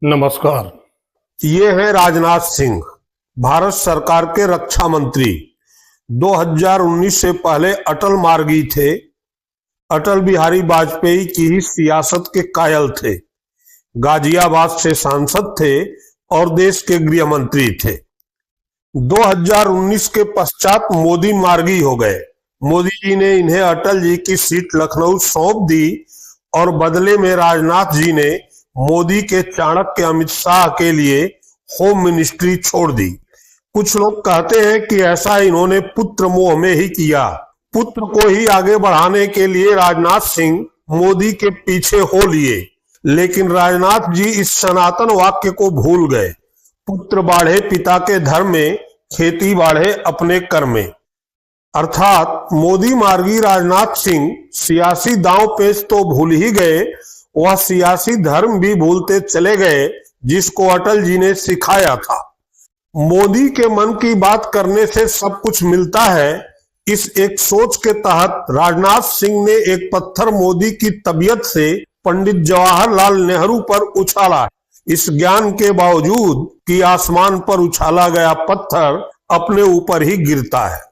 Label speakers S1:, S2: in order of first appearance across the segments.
S1: नमस्कार। ये है राजनाथ सिंह, भारत सरकार के रक्षा मंत्री। 2019 से पहले अटल मार्गी थे। अटल बिहारी वाजपेयी की ही सियासत के कायल थे। गाजियाबाद से सांसद थे और देश के गृह मंत्री थे। 2019 के पश्चात मोदी मार्गी हो गए। मोदी जी ने इन्हें अटल जी की सीट लखनऊ सौंप दी और बदले में राजनाथ जी ने मोदी के चाणक्य अमित शाह के लिए होम मिनिस्ट्री छोड़ दी। कुछ लोग कहते हैं कि ऐसा इन्होंने पुत्र मोह में ही किया। पुत्र को ही आगे बढ़ाने के लिए राजनाथ सिंह मोदी के पीछे हो लिए, लेकिन राजनाथ जी इस सनातन वाक्य को भूल गए। पुत्र बाढ़े पिता के धर्म में, खेती बाढ़े अपने कर में। अर्थात मोदी मार्गी राजनाथ सिंह सियासी दांव पेच तो भूल ही गए, वह सियासी धर्म भी भूलते चले गए जिसको अटल जी ने सिखाया था। मोदी के मन की बात करने से सब कुछ मिलता है, इस एक सोच के तहत राजनाथ सिंह ने एक पत्थर मोदी की तबीयत से पंडित जवाहरलाल नेहरू पर उछाला। इस ज्ञान के बावजूद कि आसमान पर उछाला गया पत्थर अपने ऊपर ही गिरता है।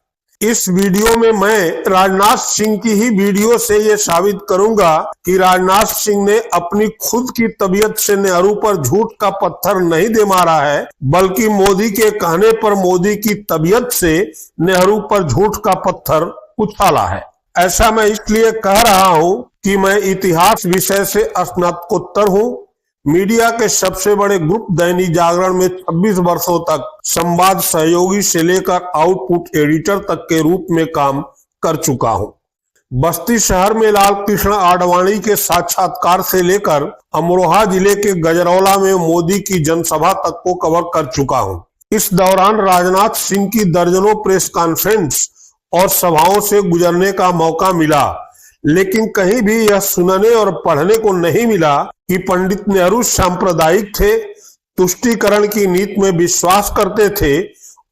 S1: इस वीडियो में मैं राजनाथ सिंह की ही वीडियो से ये साबित करूंगा कि राजनाथ सिंह ने अपनी खुद की तबीयत से नेहरू पर झूठ का पत्थर नहीं दे मारा है, बल्कि मोदी के कहने पर मोदी की तबीयत से नेहरू पर झूठ का पत्थर उछाला है। ऐसा मैं इसलिए कह रहा हूं कि मैं इतिहास विषय से स्नातकोत्तर हूं। मीडिया के सबसे बड़े ग्रुप दैनिक जागरण में 26 वर्षों तक संवाद सहयोगी से लेकर आउटपुट एडिटर तक के रूप में काम कर चुका हूं। बस्ती शहर में लाल कृष्ण आडवाणी के साक्षात्कार से लेकर अमरोहा जिले के गजरौला में मोदी की जनसभा तक को कवर कर चुका हूं। इस दौरान राजनाथ सिंह की दर्जनों प्रेस कॉन्फ्रेंस और सभाओं से गुजरने का मौका मिला, लेकिन कहीं भी यह सुनने और पढ़ने को नहीं मिला कि पंडित नेहरू सांप्रदायिक थे, तुष्टीकरण की नीति में विश्वास करते थे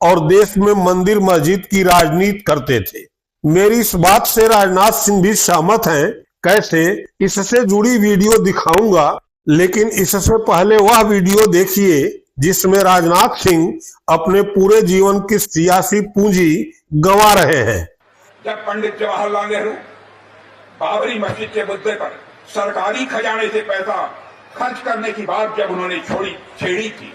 S1: और देश में मंदिर मस्जिद की राजनीति करते थे। मेरी इस बात से राजनाथ सिंह भी सहमत हैं। कैसे, इससे जुड़ी वीडियो दिखाऊंगा, लेकिन इससे पहले वह वीडियो देखिए जिसमें राजनाथ सिंह अपने पूरे जीवन की सियासी पूंजी गंवा रहे हैं।
S2: जब पंडित जवाहरलाल नेहरू बाबरी मस्जिद के मुद्दे पर सरकारी खजाने से पैसा खर्च करने की बात जब उन्होंने छेड़ी थी,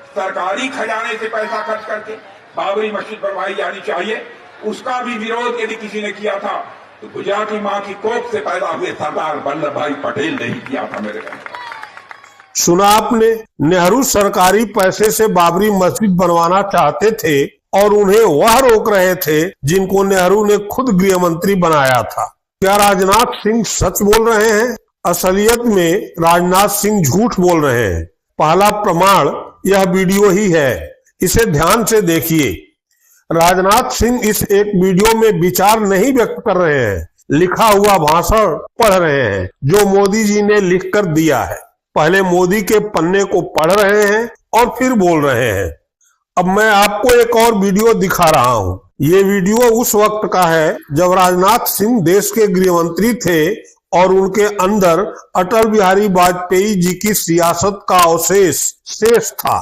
S2: सरकारी खजाने से पैसा खर्च करके बाबरी मस्जिद बनवाई जानी चाहिए, उसका भी विरोध यदि किसी ने किया था तो गुजराती मां की कोख से पैदा हुए सरदार वल्लभ भाई पटेल ने ही किया था। मेरे भाई,
S1: सुना आपने, नेहरू सरकारी पैसे से बाबरी मस्जिद बनवाना चाहते थे और उन्हें वह रोक रहे थे जिनको नेहरू ने खुद गृह मंत्री बनाया था। क्या राजनाथ सिंह सच बोल रहे हैं? असलियत में राजनाथ सिंह झूठ बोल रहे हैं। पहला प्रमाण यह वीडियो ही है, इसे ध्यान से देखिए। राजनाथ सिंह इस एक वीडियो में विचार नहीं व्यक्त कर रहे हैं, लिखा हुआ भाषण पढ़ रहे हैं जो मोदी जी ने लिखकर दिया है। पहले मोदी के पन्ने को पढ़ रहे हैं और फिर बोल रहे हैं। अब मैं आपको एक और वीडियो दिखा रहा हूं। ये वीडियो उस वक्त का है जब राजनाथ सिंह देश के गृह मंत्री थे और उनके अंदर अटल बिहारी वाजपेयी जी की सियासत का अवशेष शेष था।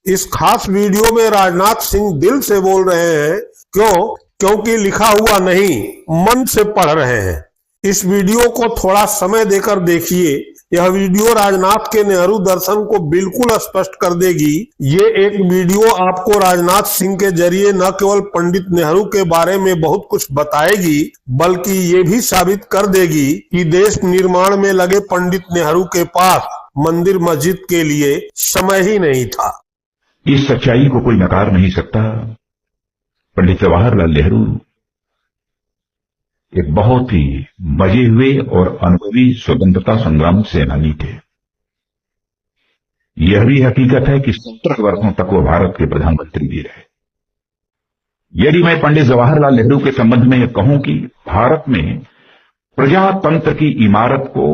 S1: इस खास वीडियो में राजनाथ सिंह दिल से बोल रहे हैं। क्योंकि लिखा हुआ नहीं, मन से पढ़ रहे हैं। इस वीडियो को थोड़ा समय देकर देखिए। यह वीडियो राजनाथ के नेहरू दर्शन को बिल्कुल स्पष्ट कर देगी। ये एक वीडियो आपको राजनाथ सिंह के जरिए न केवल पंडित नेहरू के बारे में बहुत कुछ बताएगी, बल्कि ये भी साबित कर देगी कि देश निर्माण में लगे पंडित नेहरू के पास मंदिर मस्जिद के लिए समय ही नहीं था।
S3: इस सच्चाई को कोई नकार नहीं सकता। पंडित जवाहरलाल नेहरू एक बहुत ही मजे हुए और अनुभवी स्वतंत्रता संग्राम सेनानी थे। यह भी हकीकत है कि 17 वर्षों तक वो भारत के प्रधानमंत्री भी रहे। यदि मैं पंडित जवाहरलाल नेहरू के संबंध में यह कहूं कि भारत में प्रजातंत्र की इमारत को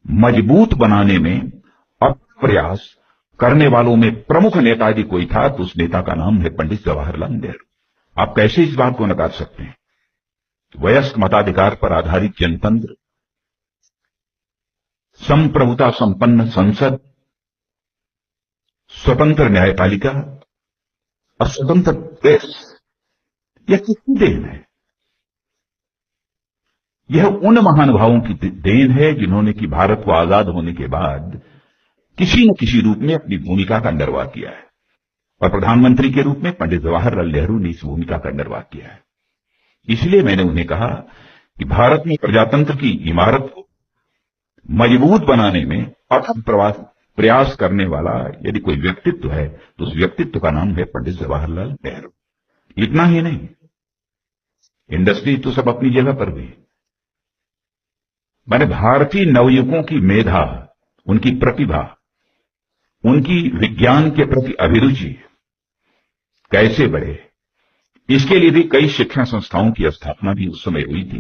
S3: मजबूत बनाने में अप्रयास करने वालों में प्रमुख नेता यदि कोई था तो उस नेता का नाम है पंडित जवाहरलाल नेहरू। आप कैसे इस बात को नकार सकते हैं? वयस्क मताधिकार पर आधारित जनतंत्र, संप्रभुता संपन्न संसद, स्वतंत्र न्यायपालिका और स्वतंत्र प्रेस, यह किसकी देन है? यह उन महानुभावों की देन है जिन्होंने कि भारत को आजाद होने के बाद किसी न किसी रूप में अपनी भूमिका का निर्वाह किया है, और प्रधानमंत्री के रूप में पंडित जवाहरलाल नेहरू ने इस भूमिका का निर्वाह किया है। इसलिए मैंने उन्हें कहा कि भारत में प्रजातंत्र की इमारत को मजबूत बनाने में अथक प्रयास करने वाला यदि कोई व्यक्तित्व है तो उस व्यक्तित्व का नाम है पंडित जवाहरलाल नेहरू। इतना ही नहीं, इंडस्ट्री तो सब अपनी जगह पर भी, मैंने भारतीय नवयुवकों की मेधा, उनकी प्रतिभा, उनकी विज्ञान के प्रति अभिरुचि कैसे बढ़े, इसके लिए भी कई शिक्षण संस्थाओं की स्थापना भी उस समय हुई थी।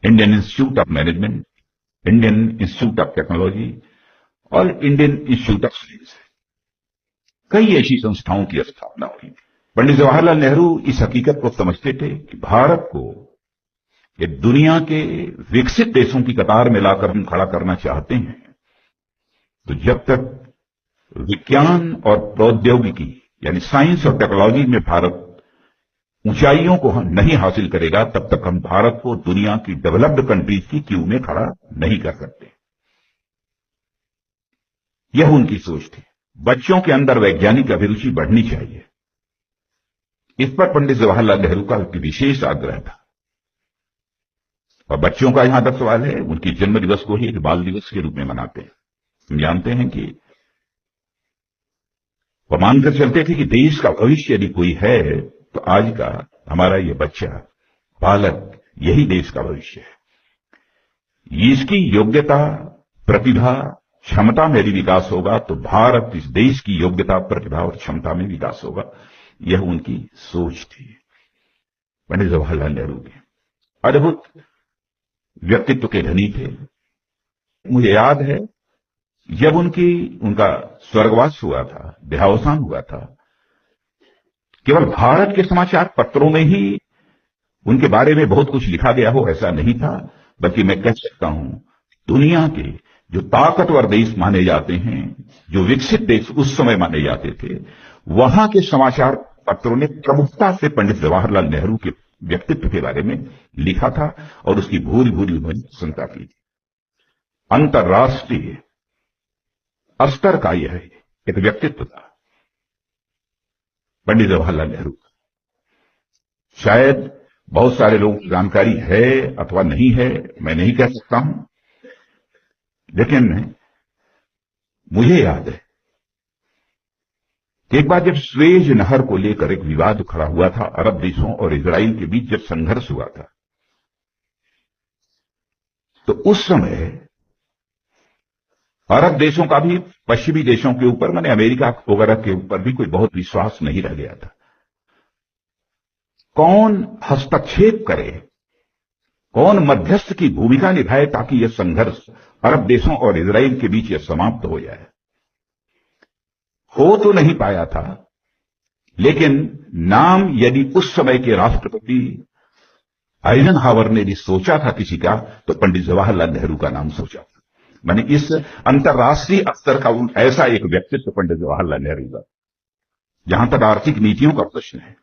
S3: Indian institute of management, Indian institute of technology और इंडियन इंस्टीट्यूट ऑफ साइंस, कई ऐसी संस्थाओं की स्थापना हुई। पंडित जवाहरलाल नेहरू इस हकीकत को समझते थे कि भारत को ये दुनिया के विकसित देशों की कतार में लाकर हम खड़ा करना चाहते हैं, तो जब तक विज्ञान और प्रौद्योगिकी यानी साइंस और टेक्नोलॉजी में भारत ऊंचाइयों को नहीं हासिल करेगा, तब तक हम भारत को दुनिया की डेवलप्ड कंट्रीज की क्यू में खड़ा नहीं कर सकते। यह उनकी सोच थी। बच्चों के अंदर वैज्ञानिक अभिरुचि बढ़नी चाहिए, इस पर पंडित जवाहरलाल नेहरू का विशेष आग्रह था। और बच्चों का यहां तक सवाल है, उनकी जन्म दिवस को ही एक बाल दिवस के रूप में मनाते हैं। हम जानते हैं कि वो मानकर चलते थे कि देश का भविष्य यदि कोई है तो आज का हमारा ये बच्चा, बालक, यही देश का भविष्य है। इसकी योग्यता, प्रतिभा, क्षमता में यदि विकास होगा तो भारत इस देश की योग्यता, प्रतिभा और क्षमता में विकास होगा। यह उनकी सोच थी पंडित जवाहरलाल नेहरू की। अद्भुत व्यक्तित्व के धनी थे। मुझे याद है जब उनका स्वर्गवास हुआ था, देहावसान हुआ था, केवल भारत के समाचार पत्रों में ही उनके बारे में बहुत कुछ लिखा गया हो ऐसा नहीं था, बल्कि मैं कह सकता हूं दुनिया के जो ताकतवर देश माने जाते हैं, जो विकसित देश उस समय माने जाते थे, वहां के समाचार पत्रों ने प्रमुखता से पंडित जवाहरलाल नेहरू के व्यक्तित्व के बारे में लिखा था और उसकी भूरी भूरी उन्होंने प्रशंसा की थी। अंतर्राष्ट्रीय स्तर का यह एक व्यक्तित्व था पंडित जवाहरलाल नेहरू का। शायद बहुत सारे लोगों की जानकारी है अथवा नहीं है, मैं नहीं कह सकता हूं, लेकिन मुझे याद है कि एक बार जब स्वेज नहर को लेकर एक विवाद खड़ा हुआ था, अरब देशों और इजराइल के बीच जब संघर्ष हुआ था, तो उस समय अरब देशों का भी पश्चिमी देशों के ऊपर, माने अमेरिका वगैरह के ऊपर भी कोई बहुत विश्वास नहीं रह गया था। कौन हस्तक्षेप करे, कौन मध्यस्थ की भूमिका निभाए ताकि यह संघर्ष अरब देशों और इजराइल के बीच यह समाप्त हो जाए। हो तो नहीं पाया था, लेकिन नाम यदि उस समय के राष्ट्रपति आइजनहावर ने भी सोचा था किसी का, तो पंडित जवाहरलाल नेहरू का नाम सोचा था। मैंने इस अंतर्राष्ट्रीय स्तर का ऐसा एक व्यक्तित्व पंडित जवाहरलाल नेहरू का। जहां तक आर्थिक नीतियों का प्रश्न है,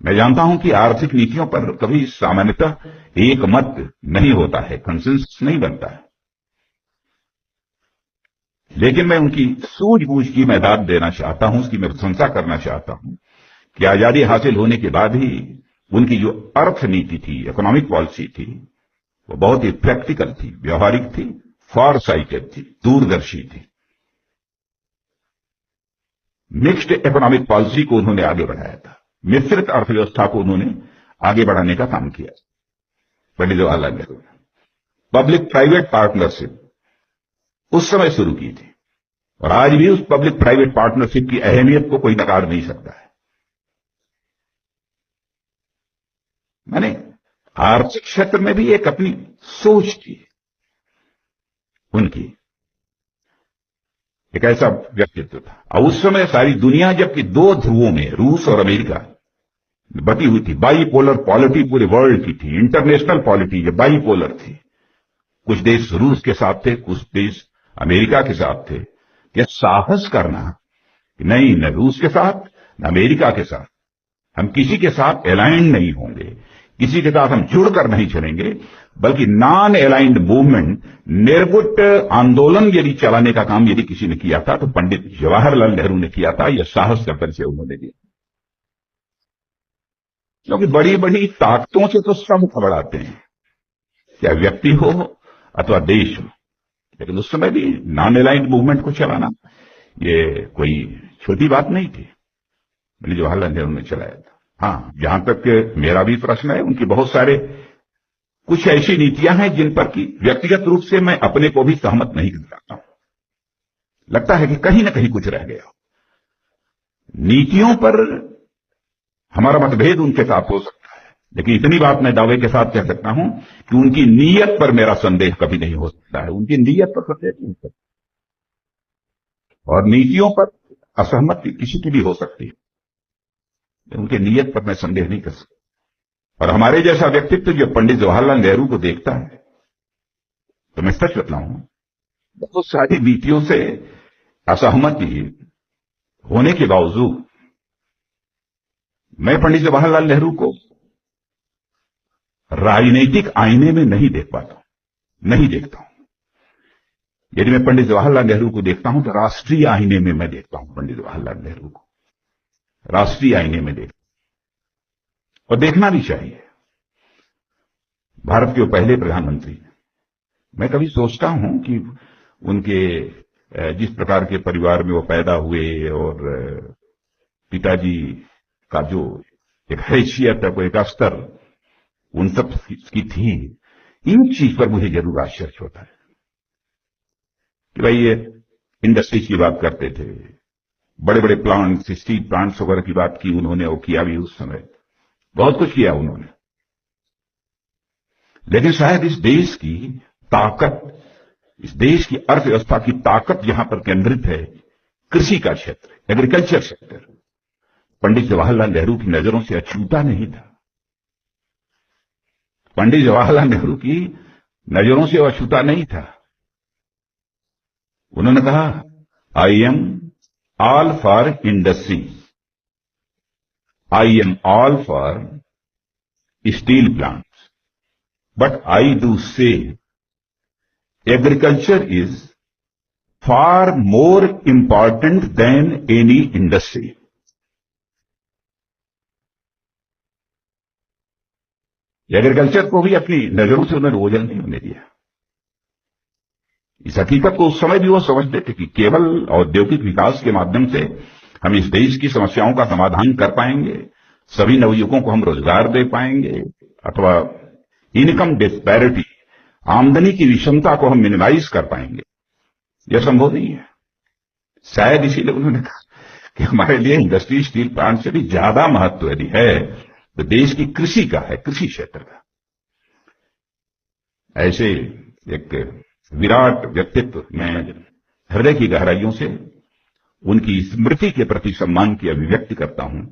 S3: मैं जानता हूं कि आर्थिक नीतियों पर कभी सामान्यतः एक मत नहीं होता है, कंसेंसस नहीं बनता है, लेकिन मैं उनकी सूझबूझ की मैं दाद देना चाहता हूं, उसकी मैं प्रशंसा करना चाहता हूं कि आजादी हासिल होने के बाद ही उनकी जो अर्थ नीति थी, इकोनॉमिक पॉलिसी थी, वो बहुत ही प्रैक्टिकल थी, व्यवहारिक थी, फॉर साइटेड थी, दूरदर्शी थी। मिक्स्ड इकोनॉमिक पॉलिसी को उन्होंने आगे बढ़ाया था, मिश्रित अर्थव्यवस्था को उन्होंने आगे बढ़ाने का काम किया पंडित जवाहरलाल नेहरू ने। पब्लिक प्राइवेट पार्टनरशिप उस समय शुरू की थी, और आज भी उस पब्लिक प्राइवेट पार्टनरशिप की अहमियत को कोई नकार नहीं सकता है। मैंने आर्थिक क्षेत्र में भी एक अपनी सोच थी उनकी, एक ऐसा व्यक्तित्व था। और उस समय सारी दुनिया जबकि दो ध्रुवों में, रूस और अमेरिका, बटी हुई थी, बाईपोलर पॉलिटी पूरे वर्ल्ड की थी, इंटरनेशनल पॉलिटी ये बाईपोलर थी। कुछ देश रूस के साथ थे, कुछ देश अमेरिका के साथ थे, यह साहस करना कि नहीं, न रूस के साथ न अमेरिका के साथ हम किसी के साथ अलाइंड नहीं होंगे, किसी के साथ हम जुड़कर नहीं चलेंगे, बल्कि नॉन अलाइंड मूवमेंट, निर्गुट आंदोलन यदि चलाने का काम यदि किसी ने किया था तो पंडित जवाहरलाल नेहरू ने किया था। यह साहस का परिचय उन्होंने दिया। क्योंकि बड़ी बड़ी ताकतों से तो सब घबराते हैं, चाहे व्यक्ति हो अथवा देश हो, लेकिन उस समय भी नॉन अलाइंड मूवमेंट को चलाना ये कोई छोटी बात नहीं थी। पंडित जवाहरलाल नेहरू ने चलाया था। हाँ, जहां तक मेरा भी प्रश्न है, उनकी बहुत सारे कुछ ऐसी नीतियां हैं जिन पर कि व्यक्तिगत रूप से मैं अपने को भी सहमत नहीं कर सकता हूं। लगता है कि कहीं ना कहीं कुछ रह गया। नीतियों पर हमारा मतभेद उनके साथ हो सकता है, लेकिन इतनी बात मैं दावे के साथ कह सकता हूं कि उनकी नीयत पर मेरा संदेह कभी नहीं हो सकता है। उनकी नीयत पर संदेह नहीं हो सकता, और नीतियों पर असहमति किसी की भी हो सकती है, उनके नीयत पर मैं संदेह नहीं कर सकता। और हमारे जैसा व्यक्तित्व जो पंडित जवाहरलाल नेहरू को देखता है, तो मैं सच बताऊं, बहुत सारी नीतियों से असहमति होने के बावजूद मैं पंडित जवाहरलाल नेहरू को राजनीतिक आईने में नहीं देख पाता हूं, नहीं देखता हूं। यदि मैं पंडित जवाहरलाल नेहरू को देखता हूं तो राष्ट्रीय आईने में मैं देखता हूं पंडित जवाहरलाल नेहरू को, राष्ट्रीय आईने में देखता हूं, और देखना भी चाहिए। भारत के वो पहले प्रधानमंत्री, मैं कभी सोचता हूं कि उनके जिस प्रकार के परिवार में वो पैदा हुए और पिताजी का जो एक हैसियत है, कोई एक स्तर उन सब की थी, इन चीज पर मुझे जरूर आश्चर्य होता है कि भाई ये इंडस्ट्रीज की बात करते थे, बड़े बड़े प्लांट्स, स्टील प्लांट्स वगैरह की बात की उन्होंने, और किया भी उस समय, बहुत कुछ किया उन्होंने। लेकिन शायद इस देश की ताकत, इस देश की अर्थव्यवस्था की ताकत जहां पर केंद्रित है, कृषि का क्षेत्र, एग्रीकल्चर सेक्टर, पंडित जवाहरलाल नेहरू की नजरों से अछूता नहीं था। पंडित जवाहरलाल नेहरू की नजरों से अछूता नहीं था। उन्होंने कहा, I am all for industry, I am all for steel plants, but I do say agriculture is far more important than any industry. Agriculture को भी अपनी नजरों से उन्होंने ओझल नहीं होने दिया। इस हकीकत को उस समय भी वो समझते थे कि केवल औद्योगिक विकास के माध्यम से हम इस देश की समस्याओं का समाधान कर पाएंगे, सभी नवयुवकों को हम रोजगार दे पाएंगे, अथवा इनकम डिस्पैरिटी, आमदनी की विषमता को हम मिनिमाइज कर पाएंगे, यह संभव नहीं है। शायद इसीलिए उन्होंने कहा कि हमारे लिए इंडस्ट्री, स्टील प्लांट से भी ज्यादा महत्व यदि है तो देश की कृषि का है, कृषि क्षेत्र का। ऐसे एक विराट व्यक्तित्व, मैं हृदय की गहराइयों से उनकी स्मृति के प्रति सम्मान की अभिव्यक्ति करता हूं।